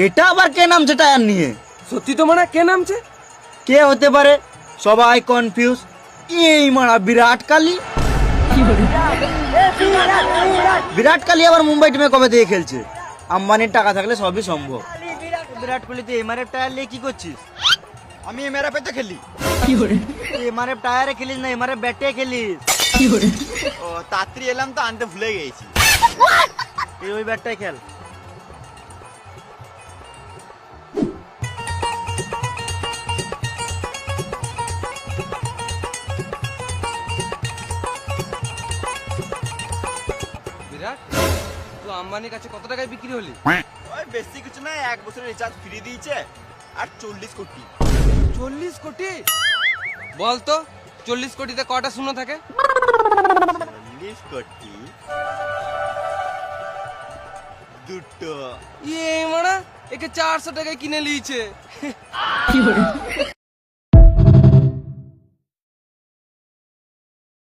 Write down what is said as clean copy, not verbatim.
এটা আবার কে নামছে টায়ার নিয়ে? সত্যি তো মানে কে নামছে? কে হতে পারে? সবাই কনফিউজ। এই মারা বিরাট কোহলি। বিরাট কোহলি আবার মুম্বাই টিমে কবে থেকে খেলছে? আম্বানির টাকা থাকলে সবই সম্ভব। বিরাট কোহলি তুই এমআরএফ টায়ার নিয়ে কি করছিস? আমি এমআরএফ এ তো খেলি। তুই এমআরএফ টায়ারে খেলিস না এমআরএফ ব্যাটে খেলিস? ও তাড়াতাড়ি এলাম তো আনতে ভুলে গেছি। তুই ওই ব্যাটটাই খেল। বিরাট, তুই আম্বানির কাছে কত টাকায় বিক্রি হলি? ওই বেশি কিছু না, 1 বছরের রিচার্জ ফ্রি দিয়েছে আর 40 কোটি। 40 কোটি? বল তো 40 কোটিতে কটা শূন্য থাকে? 40 কোটি দুটো। ইয়ে মারা, একে 400 টাকায় কিনে লিয়েছে।